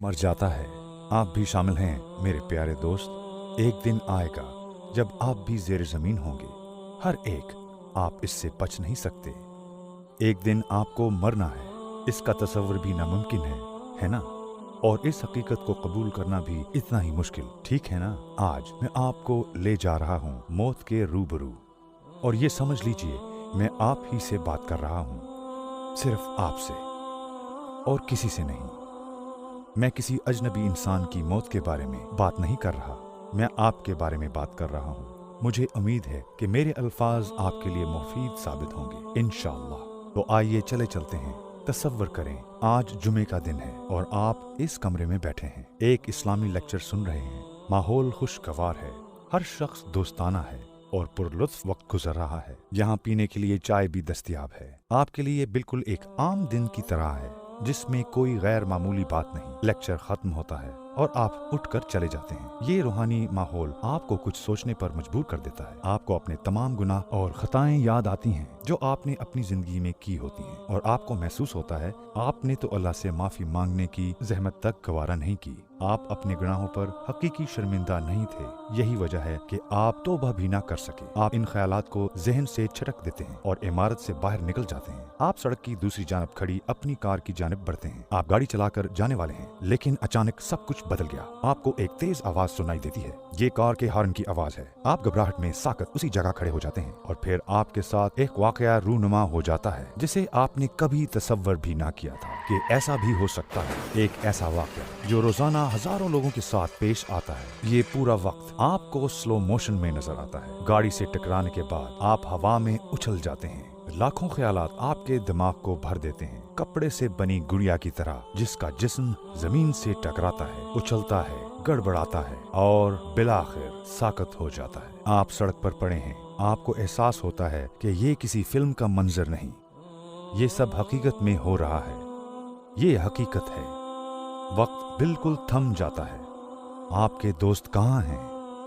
मर जाता है। आप भी शामिल हैं मेरे प्यारे दोस्त। एक दिन आएगा जब आप भी ज़ेर ज़मीन होंगे, हर एक। आप इससे बच नहीं सकते। एक दिन आपको मरना है, इसका तसव्वुर भी नामुमकिन है ना? और इस हकीकत को कबूल करना भी इतना ही मुश्किल, ठीक है ना? आज मैं आपको ले जा रहा हूँ मौत के रूबरू, और ये समझ लीजिए मैं आप ही से बात कर रहा हूँ, सिर्फ आपसे और किसी से नहीं। मैं किसी अजनबी इंसान की मौत के बारे में बात नहीं कर रहा, मैं आपके बारे में बात कर रहा हूँ। मुझे उम्मीद है कि मेरे अल्फाज आपके लिए मुफीद साबित होंगे इंशाअल्लाह। तो आइए चले चलते हैं। तसव्वुर करें आज जुमे का दिन है और आप इस कमरे में बैठे हैं, एक इस्लामी लेक्चर सुन रहे हैं। माहौल खुशगवार है, हर शख्स दोस्ताना है और पुरलुत्फ वक्त गुजर रहा है। यहाँ पीने के लिए चाय भी दस्तयाब है। आपके लिए बिल्कुल एक आम दिन की तरह है, जिसमें कोई गैर मामूली बात नहीं। लेक्चर खत्म होता है और आप उठकर चले जाते हैं। ये रूहानी माहौल आपको कुछ सोचने पर मजबूर कर देता है। आपको अपने तमाम गुनाह और खताएं याद आती हैं जो आपने अपनी जिंदगी में की होती हैं, और आपको महसूस होता है आपने तो अल्लाह से माफी मांगने की जहमत तक गवारा नहीं की। आप अपने गुनाहों पर हकीकी शर्मिंदा नहीं थे। यही वजह है कि आप तौबा भी ना कर सके। आप इन ख्यालात को जहन से छटक देते हैं और इमारत से बाहर निकल जाते हैं। आप सड़क की दूसरी जानब खड़ी अपनी कार की जानिब बढ़ते हैं। आप गाड़ी चलाकर जाने वाले हैं, लेकिन अचानक सब कुछ बदल गया। आपको एक तेज आवाज सुनाई देती है। ये कार के हॉर्न की आवाज है। आप घबराहट में साकत उसी जगह खड़े हो जाते हैं, और फिर आपके साथ एक वाकया रूनुमा हो जाता है जिसे आपने कभी तसव्वुर भी ना किया था कि ऐसा भी हो सकता है। एक ऐसा वाकया जो रोजाना हजारों लोगों के साथ पेश आता है। ये पूरा वक्त आपको स्लो मोशन में नजर आता है। गाड़ी से टकराने के बाद आप हवा में उछल जाते हैं। लाखों ख्यालात आपके दिमाग को भर देते हैं, कपड़े से बनी गुड़िया की तरह जिसका जिस्म जमीन से टकराता है, उछलता है, गड़बड़ाता है और बिलाखिर साकत हो जाता है। आप सड़क पर पड़े हैं। आपको एहसास होता है कि ये किसी फिल्म का मंजर नहीं, ये सब हकीकत में हो रहा है। ये हकीकत है। वक्त बिल्कुल थम जाता है। आपके दोस्त कहाँ हैं?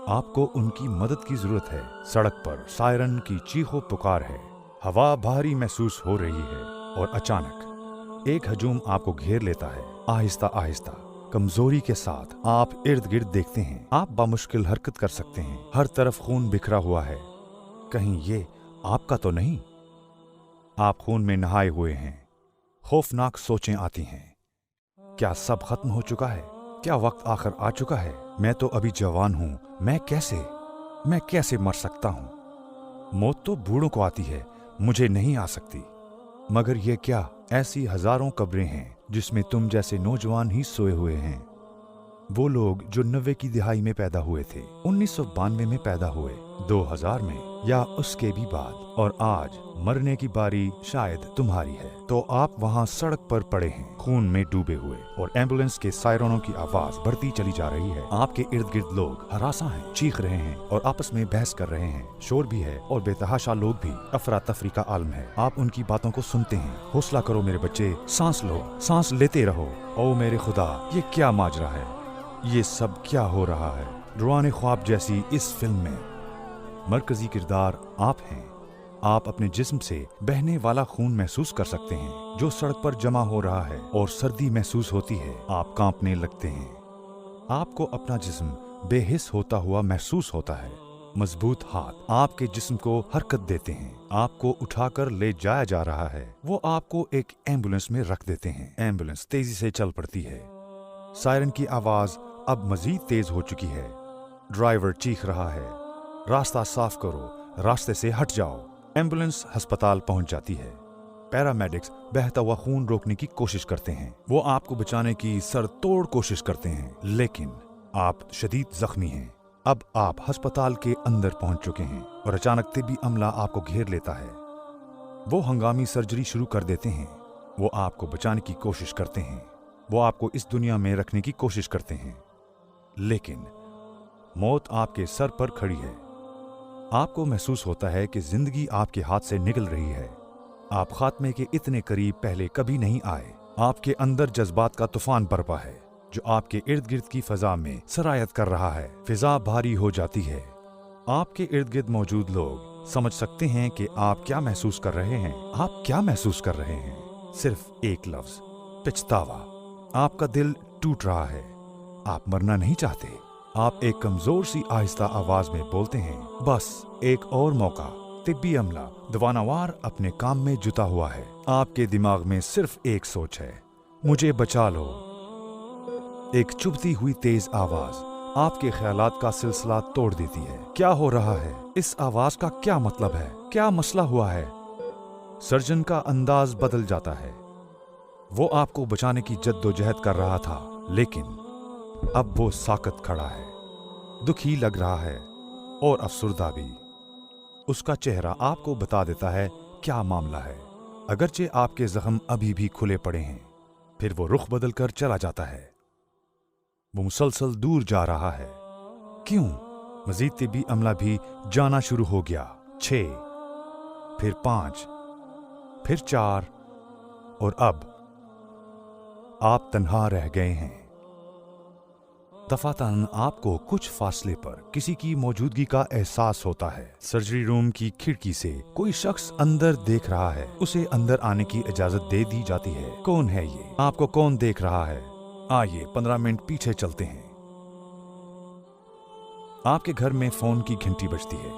आपको उनकी मदद की जरूरत है। सड़क पर सायरन की चीखों पुकार है। हवा भारी महसूस हो रही है और अचानक एक हजूम आपको घेर लेता है। आहिस्ता आहिस्ता कमजोरी के साथ आप इर्द गिर्द देखते हैं। आप बामुश्किल हरकत कर सकते हैं। हर तरफ खून बिखरा हुआ है। कहीं ये आपका तो नहीं? आप खून में नहाए हुए हैं। खौफनाक सोचें आती हैं। क्या सब खत्म हो चुका है? क्या वक्त आखिर आ चुका है? मैं तो अभी जवान हूँ, मैं कैसे मर सकता हूँ? मौत तो बूढ़ों को आती है, मुझे नहीं आ सकती। मगर ये क्या, ऐसी हजारों कब्रें हैं जिसमें तुम जैसे नौजवान ही सोए हुए हैं। वो लोग जो 90 की दिहाई में पैदा हुए थे, 1992 में पैदा हुए, 2000 में या उसके भी बाद, और आज मरने की बारी शायद तुम्हारी है। तो आप वहाँ सड़क पर पड़े हैं, खून में डूबे हुए, और एम्बुलेंस के सायरनों की आवाज बढ़ती चली जा रही है। आपके इर्द गिर्द लोग हरासा हैं, चीख रहे हैं और आपस में बहस कर रहे हैं। शोर भी है और बेतहाशा लोग भी। अफरा तफरी का आलम है। आप उनकी बातों को सुनते हैं। हौसला करो मेरे बच्चे, सांस लो, सांस लेते रहो। ओ मेरे खुदा, ये क्या माजरा है? ये सब क्या हो रहा है? रुआने ख्वाब जैसी इस फिल्म में मरकजी किरदार आप हैं। आप अपने जिस्म से बहने वाला खून महसूस कर सकते हैं जो सड़क पर जमा हो रहा है, और सर्दी महसूस होती है। आप कांपने लगते हैं। आपको अपना जिस्म बेहिस होता हुआ महसूस होता है। मजबूत हाथ आपके जिस्म को हरकत देते हैं। आपको उठाकर ले जाया जा रहा है। वो आपको एक एम्बुलेंस में रख देते हैं। एम्बुलेंस तेजी से चल पड़ती है। सायरन की आवाज अब मजीद तेज हो चुकी है। ड्राइवर चीख रहा है, रास्ता साफ करो, रास्ते से हट जाओ। एम्बुलेंस अस्पताल पहुंच जाती है। पैरामेडिक्स बहता हुआ खून रोकने की कोशिश करते हैं। वो आपको बचाने की सर तोड़ कोशिश करते हैं, लेकिन आप शदीद जख्मी हैं। अब आप अस्पताल के अंदर पहुंच चुके हैं और अचानक तिब्बी अमला आपको घेर लेता है। वो हंगामी सर्जरी शुरू कर देते हैं। वो आपको बचाने की कोशिश करते हैं। वो आपको इस दुनिया में रखने की कोशिश करते हैं, लेकिन मौत आपके सर पर खड़ी है। आपको महसूस होता है कि जिंदगी आपके हाथ से निकल रही है। आप खात्मे के इतने करीब पहले कभी नहीं आए। आपके अंदर जज्बात का तूफान बरपा है जो आपके इर्द गिर्द की फिजा में सरायत कर रहा है। फिजा भारी हो जाती है। आपके इर्द गिर्द मौजूद लोग समझ सकते हैं कि आप क्या महसूस कर रहे हैं। आप क्या महसूस कर रहे हैं? सिर्फ एक लफ्ज, पछतावा। आपका दिल टूट रहा है। आप मरना नहीं चाहते। आप एक कमजोर सी आहिस्ता आवाज में बोलते हैं, बस एक और मौका। तिब्बी अमला दवानावार अपने काम में जुटा हुआ है। आपके दिमाग में सिर्फ एक सोच है, मुझे बचा लो। एक चुभती हुई तेज आवाज आपके ख्यालात का सिलसिला तोड़ देती है। क्या हो रहा है? इस आवाज का क्या मतलब है? क्या मसला हुआ है? सर्जन का अंदाज बदल जाता है। वो आपको बचाने की जद्दोजहद कर रहा था, लेकिन अब वो साकत खड़ा है, दुखी लग रहा है और अफसुर्दा भी। उसका चेहरा आपको बता देता है क्या मामला है। अगरचे आपके जख्म अभी भी खुले पड़े हैं, फिर वो रुख बदलकर चला जाता है। वो मुसलसल दूर जा रहा है। क्यों? मजीद तिब्बी अमला भी जाना शुरू हो गया। 6, फिर 5, फिर 4 और अब आप तन्हा रह गए हैं। दफातन आपको कुछ फासले पर किसी की मौजूदगी का एहसास होता है। सर्जरी रूम की खिड़की से कोई शख्स अंदर देख रहा है। उसे अंदर आने की इजाजत दे दी जाती है। कौन है ये? आपको कौन देख रहा है? आइए 15 मिनट पीछे चलते हैं। आपके घर में फोन की घंटी बजती है।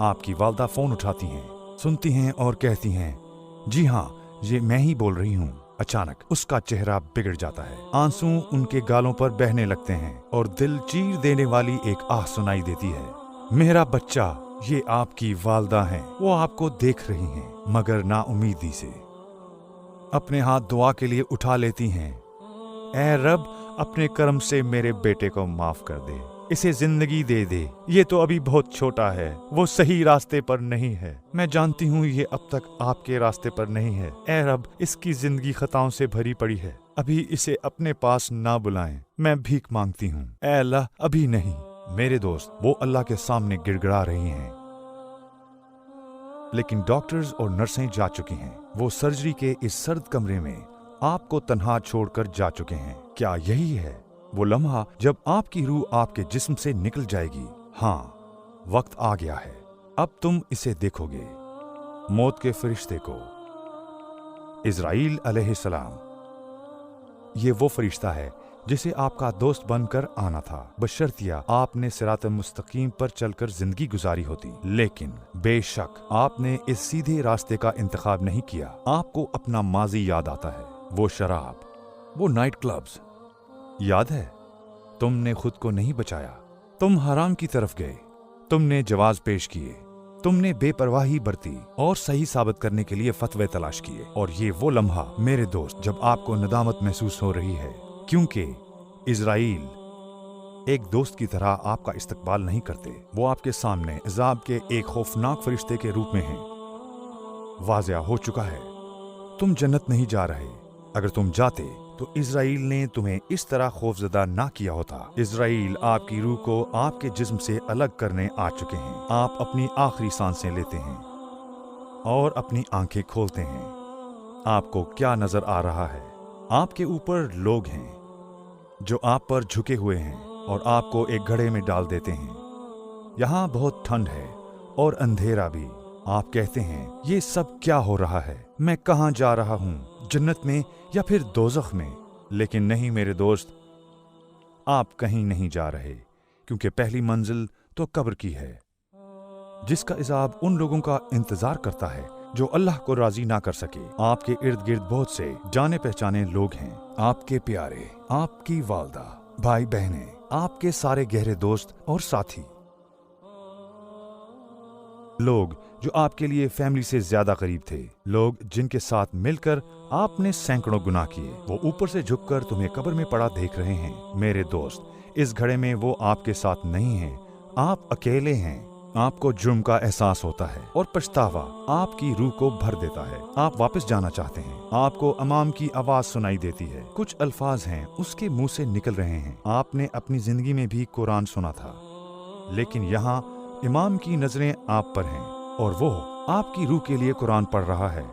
आपकी वालदा फोन उठाती हैं, सुनती हैं और कहती हैं, जी हाँ, ये मैं ही बोल रही हूँ। अचानक उसका चेहरा बिगड़ जाता है। आंसू उनके गालों पर बहने लगते हैं और दिल चीर देने वाली एक आह सुनाई देती है। मेरा बच्चा, ये आपकी वालदा हैं। वो आपको देख रही हैं, मगर नाउमीदी से। अपने हाथ दुआ के लिए उठा लेती हैं। ऐ रब, अपने करम से मेरे बेटे को माफ कर दे, इसे जिंदगी दे दे। ये तो अभी बहुत छोटा है, वो सही रास्ते पर नहीं है। मैं जानती हूँ ये अब तक आपके रास्ते पर नहीं है। ऐ रब, इसकी जिंदगी खताओं से भरी पड़ी है, अभी इसे अपने पास ना बुलाएं। मैं भीख मांगती हूँ। ऐ अल्लाह, अभी नहीं। मेरे दोस्त वो अल्लाह के सामने गिड़गिड़ा रही हैं, लेकिन डॉक्टर्स और नर्सें जा चुकी हैं। वो सर्जरी के इस सर्द कमरे में आपको तन्हा छोड़कर जा चुके हैं। क्या यही है वो लम्हा जब आपकी रूह आपके जिस्म से निकल जाएगी? हाँ, वक्त आ गया है। अब तुम इसे देखोगे, मौत के फरिश्ते को, इज़राइल अलैहिस्सलाम। ये वो फरिश्ता है जिसे आपका दोस्त बनकर आना था, बशर्तिया आपने सिरात मुस्तकीम पर चलकर जिंदगी गुजारी होती। लेकिन बेशक आपने इस सीधे रास्ते का इंतखाब नहीं किया। आपको अपना माजी याद आता है, वो शराब, वो नाइट क्लब्स याद है? तुमने खुद को नहीं बचाया, तुम हराम की तरफ गए, तुमने जवाज पेश किए, तुमने बेपरवाही बरती और सही साबित करने के लिए फतवे तलाश किए। और ये वो लम्हा मेरे दोस्त जब आपको नदामत महसूस हो रही है, क्योंकि इज़राइल एक दोस्त की तरह आपका इस्तकबाल नहीं करते। वो आपके सामने अज़ाब के एक खौफनाक फरिश्ते के रूप में हैं। वाज़िया हो चुका है, तुम जन्नत नहीं जा रहे। अगर तुम जाते तो इज़राइल ने तुम्हें इस तरह खौफजदा ना किया होता। इज़राइल आपकी रूह को आपके जिस्म से अलग करने आ चुके हैं। आप अपनी आखिरी सांसें लेते हैं और अपनी आंखें खोलते हैं। आपको क्या नजर आ रहा है? आपके ऊपर लोग हैं जो आप पर झुके हुए हैं और आपको एक घड़े में डाल देते हैं। यहाँ बहुत ठंड है और अंधेरा भी। आप कहते हैं, ये सब क्या हो रहा है? मैं कहाँ जा रहा हूँ? जन्नत में या फिर दोज़ख में? लेकिन नहीं मेरे दोस्त, आप कहीं नहीं जा रहे, क्योंकि पहली मंजिल तो कब्र की है, जिसका इज़ाब उन लोगों का इंतजार करता है जो अल्लाह को राजी ना कर सके। आपके इर्द गिर्द बहुत से जाने पहचाने लोग हैं, आपके प्यारे, आपकी वालदा, भाई बहनें, आपके सारे गहरे दोस्त और साथी, लोग जो आपके लिए फैमिली से ज्यादा करीब थे, लोग जिनके साथ मिलकर आपने सैकड़ों गुनाह किए। वो ऊपर से झुककर तुम्हें कब्र में पड़ा देख रहे हैं। मेरे दोस्त, इस घड़े में वो आपके साथ नहीं हैं, आप अकेले हैं। आपको जुर्म का एहसास होता है और पछतावा आपकी रूह को भर देता है। आप वापस जाना चाहते हैं। आपको इमाम की आवाज सुनाई देती है। कुछ अल्फाज हैं उसके मुंह से निकल रहे हैं। आपने अपनी जिंदगी में भी कुरान सुना था, लेकिन यहाँ इमाम की नजरें आप पर हैं और वो आपकी रूह के लिए कुरान पढ़ रहा है।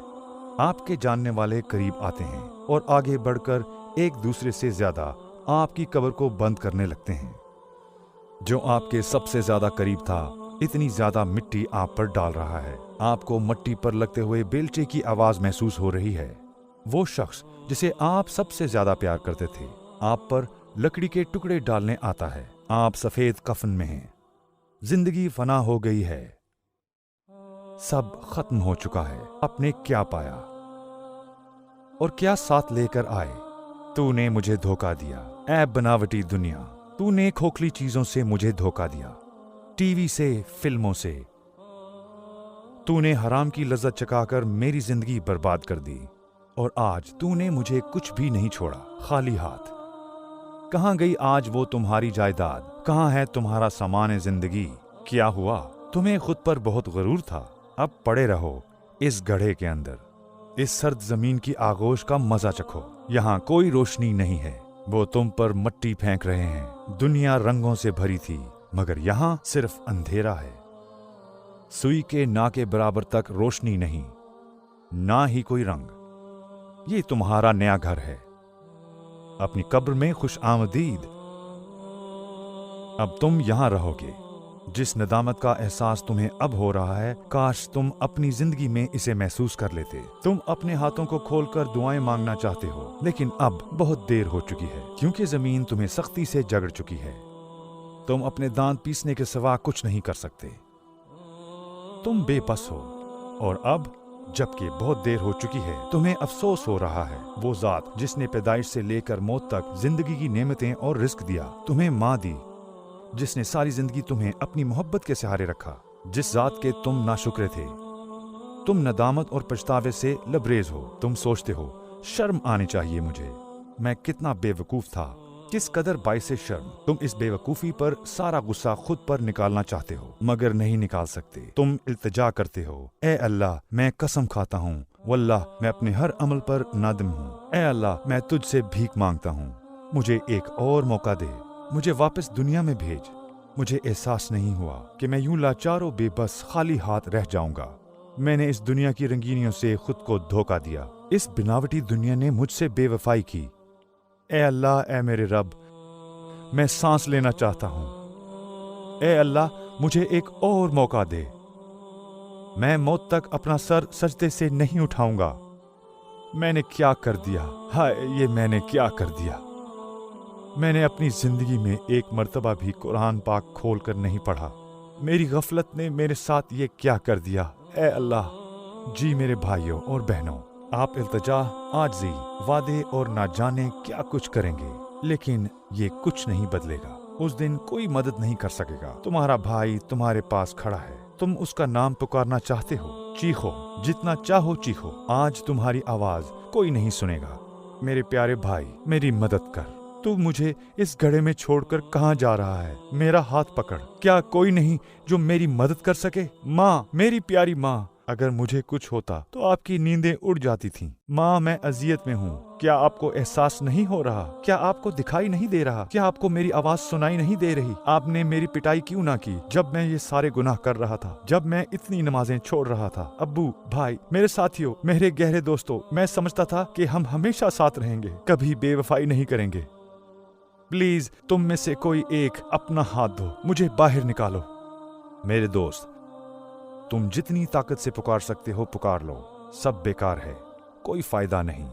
आपके जानने वाले करीब आते हैं और आगे बढ़कर एक दूसरे से ज्यादा आपकी कब्र को बंद करने लगते हैं। जो आपके सबसे ज्यादा करीब था, इतनी ज्यादा मिट्टी आप पर डाल रहा है। आपको मट्टी पर लगते हुए बेलचे की आवाज महसूस हो रही है। वो शख्स जिसे आप सबसे ज्यादा प्यार करते थे, आप पर लकड़ी के टुकड़े डालने आता है। आप सफेद कफन में हैं। जिंदगी फना हो गई है, सब खत्म हो चुका है। आपने क्या पाया और क्या साथ लेकर आए? तूने मुझे धोखा दिया, ऐ बनावटी दुनिया। तूने खोखली चीजों से मुझे धोखा दिया, टीवी से, फिल्मों से। तूने हराम की लज्जत चखाकर मेरी जिंदगी बर्बाद कर दी और आज तूने मुझे कुछ भी नहीं छोड़ा, खाली हाथ। कहाँ गई आज वो तुम्हारी जायदाद? कहाँ है तुम्हारा सामान जिंदगी? क्या हुआ? तुम्हें खुद पर बहुत गरूर था। अब पड़े रहो इस गड्ढे के अंदर, इस सर्द जमीन की आगोश का मजा चखो। यहाँ कोई रोशनी नहीं है, वो तुम पर मट्टी फेंक रहे हैं। दुनिया रंगों से भरी थी, मगर यहाँ सिर्फ अंधेरा है। सुई के ना के बराबर तक रोशनी नहीं, ना ही कोई रंग। ये तुम्हारा नया घर है, अपनी कब्र में खुश आमदीद। अब तुम यहां रहोगे। जिस नदामत का एहसास तुम्हें अब हो रहा है, काश तुम अपनी जिंदगी में इसे महसूस कर लेते। तुम अपने हाथों को खोलकर दुआएं मांगना चाहते हो, लेकिन अब बहुत देर हो चुकी है, क्योंकि जमीन तुम्हें सख्ती से जकड़ चुकी है। तुम अपने दांत पीसने के सिवा कुछ नहीं कर सकते। तुम बेबस हो, और अब जबकि बहुत देर हो चुकी है, तुम्हें अफसोस हो रहा है। वो जात जिसने पैदाइश से लेकर मौत तक जिंदगी की नेमतें और रिस्क दिया, तुम्हें माँ दी, जिसने सारी जिंदगी तुम्हें अपनी मोहब्बत के सहारे रखा, जिस जात के तुम नाशुक्रे थे। तुम नदामत और पछतावे से लबरेज हो। तुम सोचते हो शर्म आनी चाहिए मुझे, मैं कितना बेवकूफ था, किस कदर बाइसे शर्म। तुम इस बेवकूफी पर सारा गुस्सा खुद पर निकालना चाहते हो, मगर नहीं निकाल सकते। तुम इल्तिजा करते हो, ए अल्लाह मैं कसम खाता हूँ, वल्लाह मैं अपने हर अमल पर नादिम हूँ। ए अल्लाह मैं तुझसे भीख मांगता हूँ, मुझे एक और मौका दे, मुझे वापस दुनिया में भेज। मुझे एहसास नहीं हुआ कि मैं यूं लाचार और बेबस खाली हाथ रह जाऊंगा। मैंने इस दुनिया की रंगीनियों से खुद को धोखा दिया। इस बनावटी दुनिया ने मुझसे बेवफाई की। ए अल्लाह, ए मेरे रब, मैं सांस लेना चाहता हूँ। ए अल्लाह मुझे एक और मौका दे। मैं मौत तक अपना सर सजदे से नहीं उठाऊंगा। मैंने क्या कर दिया? हाय, ये मैंने क्या कर दिया? मैंने अपनी जिंदगी में एक मर्तबा भी कुरान पाक खोल कर नहीं पढ़ा। मेरी गफलत ने मेरे साथ ये क्या कर दिया? ए अल्लाह, जी मेरे भाइयों और बहनों, आप इल्तिजा, आजिज़ी, वादे और ना जाने क्या कुछ करेंगे, लेकिन ये कुछ नहीं बदलेगा। उस दिन कोई मदद नहीं कर सकेगा। तुम्हारा भाई तुम्हारे पास खड़ा है, तुम उसका नाम पुकारना चाहते हो, चीखो, जितना चाहो चीखो। आज तुम्हारी आवाज कोई नहीं सुनेगा। मेरे प्यारे भाई, मेरी मदद कर। तू मुझे इस गड्ढे में छोड़कर कहाँ जा रहा है? मेरा हाथ पकड़। क्या कोई नहीं जो मेरी मदद कर सके? माँ, मेरी प्यारी माँ, अगर मुझे कुछ होता तो आपकी नींदें उड़ जाती थीं। माँ, मैं अजियत में हूँ। क्या आपको एहसास नहीं हो रहा? क्या आपको दिखाई नहीं दे रहा? क्या आपको मेरी आवाज सुनाई नहीं दे रही? आपने मेरी पिटाई क्यों ना की जब मैं ये सारे गुनाह कर रहा था, जब मैं इतनी नमाजें छोड़ रहा था? अब्बू, भाई, मेरे साथियों, मेरे गहरे दोस्तों, मैं समझता था कि हम हमेशा साथ रहेंगे, कभी बेवफाई नहीं करेंगे। प्लीज तुम में से कोई एक अपना हाथ दो, मुझे बाहर निकालो। मेरे दोस्त, तुम जितनी ताकत से पुकार सकते हो पुकार लो, सब बेकार है, कोई फायदा नहीं।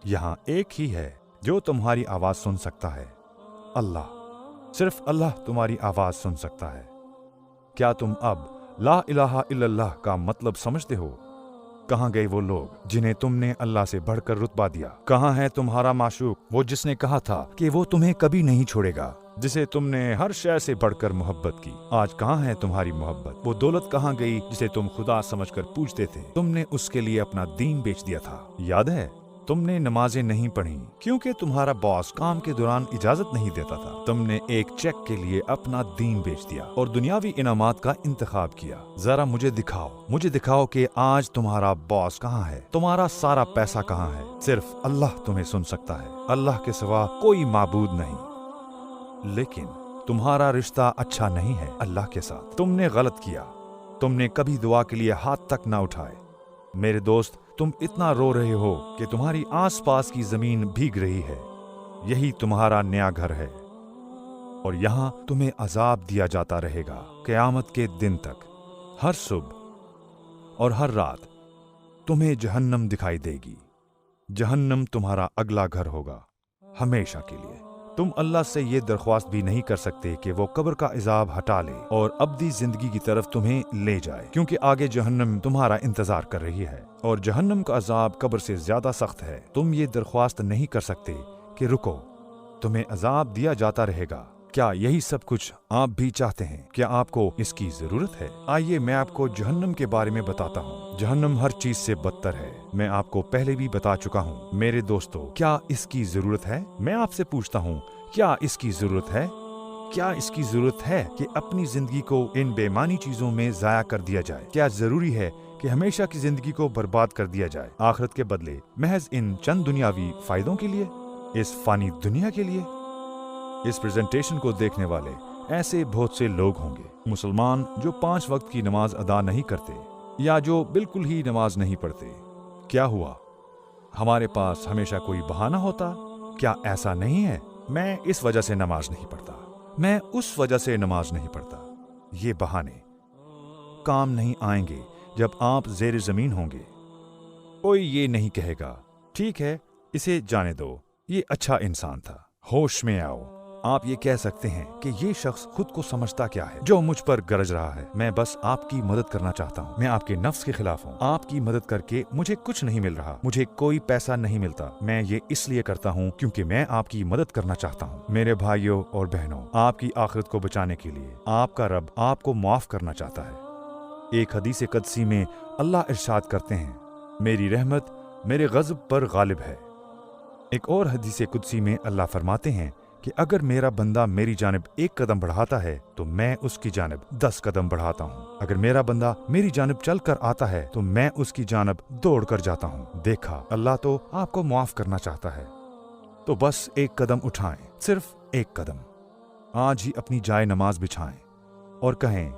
यहां एक ही है जो तुम्हारी आवाज सुन सकता है, अल्लाह। सिर्फ अल्लाह तुम्हारी आवाज सुन सकता है। क्या तुम अब ला इलाहा इल्लल्लाह का मतलब समझते हो? कहाँ गए वो लोग जिन्हें तुमने अल्लाह से बढ़कर रुतबा दिया? कहाँ है तुम्हारा माशूक, वो जिसने कहा था कि वो तुम्हें कभी नहीं छोड़ेगा, जिसे तुमने हर शय से बढ़कर मोहब्बत की? आज कहाँ है तुम्हारी मोहब्बत? वो दौलत कहाँ गई जिसे तुम खुदा समझकर पूजते थे? तुमने उसके लिए अपना दीन बेच दिया था, याद है? तुमने नमाजें नहीं पढ़ी क्योंकि तुम्हारा बॉस काम के दौरान इजाजत नहीं देता था। तुमने एक चेक के लिए अपना दीन बेच दिया और दुनियावी इनामात का इंतखाब किया। जरा मुझे दिखाओ कि आज तुम्हारा बॉस कहाँ है, तुम्हारा सारा पैसा कहाँ है? सिर्फ अल्लाह तुम्हें सुन सकता है, अल्लाह के सिवा कोई माबूद नहीं। लेकिन तुम्हारा रिश्ता अच्छा नहीं है अल्लाह के साथ। तुमने गलत किया, तुमने कभी दुआ के लिए हाथ तक ना उठाए। मेरे दोस्त, तुम इतना रो रहे हो कि तुम्हारी आसपास की जमीन भीग रही है। यही तुम्हारा नया घर है और यहाँ तुम्हें अजाब दिया जाता रहेगा क़यामत के दिन तक। हर सुबह और हर रात तुम्हें जहन्नम दिखाई देगी। जहन्नम तुम्हारा अगला घर होगा हमेशा के लिए। तुम अल्लाह से ये दरख्वास्त भी नहीं कर सकते कि वो कब्र का इजाब हटा ले और अब्दी जिंदगी की तरफ तुम्हें ले जाए, क्योंकि आगे जहन्नम तुम्हारा इंतजार कर रही है और जहन्नम का अजाब कब्र से ज्यादा सख्त है। तुम ये दरख्वास्त नहीं कर सकते कि रुको, तुम्हें अजाब दिया जाता रहेगा। क्या यही सब कुछ आप भी चाहते हैं? क्या आपको इसकी जरूरत है? आइए मैं आपको जहन्नम के बारे में बताता हूँ। जहन्नम हर चीज से बदतर है। मैं आपको पहले भी बता चुका हूँ। मेरे दोस्तों, क्या इसकी जरूरत है? मैं आपसे पूछता हूँ, क्या इसकी जरूरत है? क्या इसकी जरूरत है कि अपनी जिंदगी को इन बेमानी चीजों में जाया कर दिया जाए? क्या जरूरी है कि हमेशा की जिंदगी को बर्बाद कर दिया जाए आखिरत के बदले महज इन चंद दुनियावी फायदों के लिए, इस फानी दुनिया के लिए? इस प्रेजेंटेशन को देखने वाले ऐसे बहुत से लोग होंगे, मुसलमान जो 5 वक्त की नमाज अदा नहीं करते या जो बिल्कुल ही नमाज नहीं पढ़ते। क्या हुआ? हमारे पास हमेशा कोई बहाना होता? क्या ऐसा नहीं है? मैं इस वजह से नमाज नहीं पढ़ता, मैं उस वजह से नमाज नहीं पढ़ता। ये बहाने काम नहीं आएंगे जब आप ज़ेर ज़मीन होंगे। कोई ये नहीं कहेगा, ठीक है इसे जाने दो, ये अच्छा इंसान था। होश में आओ। आप ये कह सकते हैं कि ये शख्स खुद को समझता क्या है जो मुझ पर गरज रहा है। मैं बस आपकी मदद करना चाहता हूँ। मैं आपके नफ्स के खिलाफ हूँ। आपकी मदद करके मुझे कुछ नहीं मिल रहा, मुझे कोई पैसा नहीं मिलता। मैं ये इसलिए करता हूँ क्योंकि मैं आपकी मदद करना चाहता हूँ। मेरे भाइयों और बहनों, आपकी आखिरत को बचाने के लिए आपका रब आपको माफ करना चाहता है। एक हदीस क़ुदसी में अल्लाह इरशाद करते हैं, मेरी रहमत मेरे गज़ब पर गालिब है। एक और हदीस क़ुदसी में अल्लाह फरमाते हैं कि अगर मेरा बंदा मेरी जानिब 1 कदम बढ़ाता है तो मैं उसकी जानिब 10 कदम बढ़ाता हूँ। अगर मेरा बंदा मेरी जानिब चल कर आता है तो मैं उसकी जानिब दौड़ कर जाता हूँ। देखा, अल्लाह तो आपको माफ करना चाहता है। तो बस 1 कदम उठाएं, सिर्फ 1 कदम। आज ही अपनी जाए नमाज बिछाएं और कहें,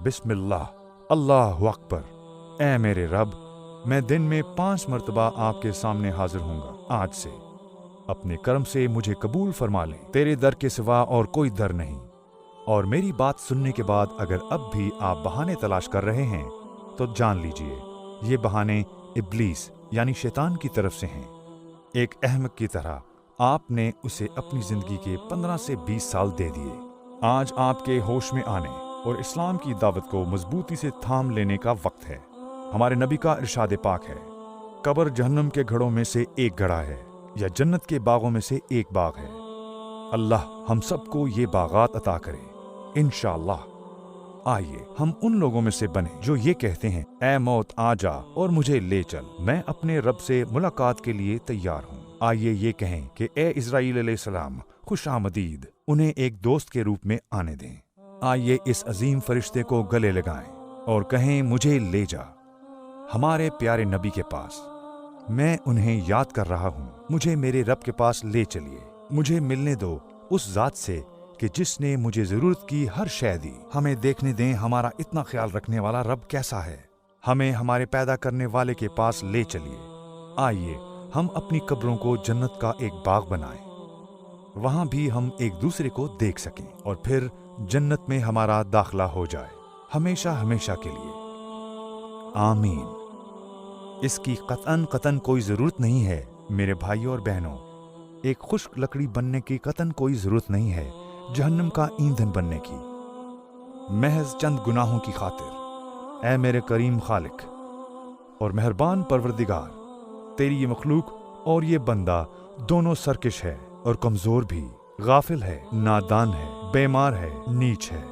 बिस्मिल्लाह, अल्लाहु अकबर। ऐ मेरे रब, मैं दिन में 5 मरतबा आपके सामने हाजिर हूँगा। आज से अपने कर्म से मुझे कबूल फरमा ले। तेरे दर के सिवा और कोई दर नहीं। और मेरी बात सुनने के बाद अगर अब भी आप बहाने तलाश कर रहे हैं तो जान लीजिए ये बहाने इब्लीस यानी शैतान की तरफ से हैं। एक अहमक की तरह आपने उसे अपनी जिंदगी के 15 से 20 साल दे दिए। आज आपके होश में आने और इस्लाम की दावत को मजबूती से थाम लेने का वक्त है। हमारे नबी का इरशाद पाक है, कब्र जहन्नम के घड़ों में से एक घड़ा है या जन्नत के बागों में से एक बाग है। अल्लाह हम सबको ये बागात अता करे इंशाअल्लाह। आइए हम उन लोगों में से बने जो ये कहते हैं, ऐ मौत आ जा और मुझे ले चल, मैं अपने रब से मुलाकात के लिए तैयार हूँ। आइए ये कहें कि ए इज़राइल अलैहिस्सलाम खुश आमदीद, उन्हें एक दोस्त के रूप में आने दें। आइए इस अजीम फरिश्ते को गले लगाएं और कहें, मुझे ले जा हमारे प्यारे नबी के पास। मैं उन्हें याद कर रहा हूँ, मुझे मेरे रब के पास ले चलिए। मुझे मिलने दो उस जात से कि जिसने मुझे जरूरत की हर शय दी। हमें देखने दें हमारा इतना ख्याल रखने वाला रब कैसा है। हमें हमारे पैदा करने वाले के पास ले चलिए। आइए हम अपनी कब्रों को जन्नत का एक बाग बनाएं, वहां भी हम एक दूसरे को देख सकें और फिर जन्नत में हमारा दाखला हो जाए हमेशा हमेशा के लिए। आमीन। इसकी कतन कोई जरूरत नहीं है मेरे भाइयों और बहनों। एक खुश्क लकड़ी बनने की कतन कोई जरूरत नहीं है जहन्नम का ईंधन बनने की। महज चंद गुनाहों की खातिर। ऐ मेरे करीम खालिक और मेहरबान परवरदिगार, तेरी ये मखलूक और ये बंदा दोनों सरकश है और कमजोर भी, गाफिल है, नादान है, बेमार है, नीच है,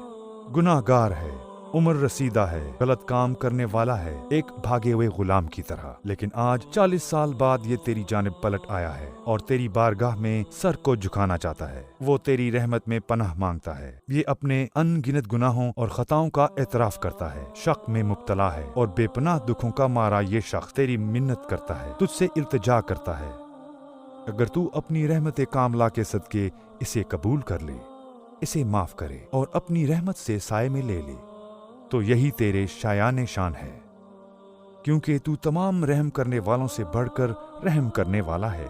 गुनाहगार है, उम्र रसीदा है, गलत काम करने वाला है, एक भागे हुए गुलाम की तरह। लेकिन आज 40 साल बाद ये तेरी जानिब पलट आया है और तेरी बारगाह में सर को झुकाना चाहता है। वो तेरी रहमत में पनाह मांगता है। ये अपने अनगिनत गुनाहों और खताओं का एतराफ करता है, शक में मुब्तला है और बेपनाह दुखों का मारा ये शख्स तेरी मिन्नत करता है, तुझसे इल्तिजा करता है। अगर तू अपनी रहमत कामला के सदके इसे कबूल कर ले, इसे माफ करे और अपनी रहमत से साए में ले ले, तो यही तेरे शायान शान है, क्योंकि तू तमाम रहम करने वालों से बढ़कर रहम करने वाला है।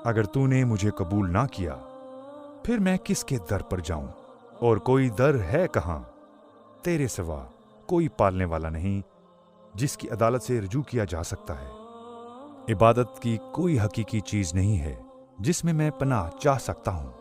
अगर तूने मुझे कबूल ना किया, फिर मैं किसके दर पर जाऊं? और कोई दर है कहाँ? तेरे सिवा कोई पालने वाला नहीं जिसकी अदालत से रुजू किया जा सकता है। इबादत की कोई हकीकी चीज नहीं है जिसमें मैं पनाह चाह सकता हूँ।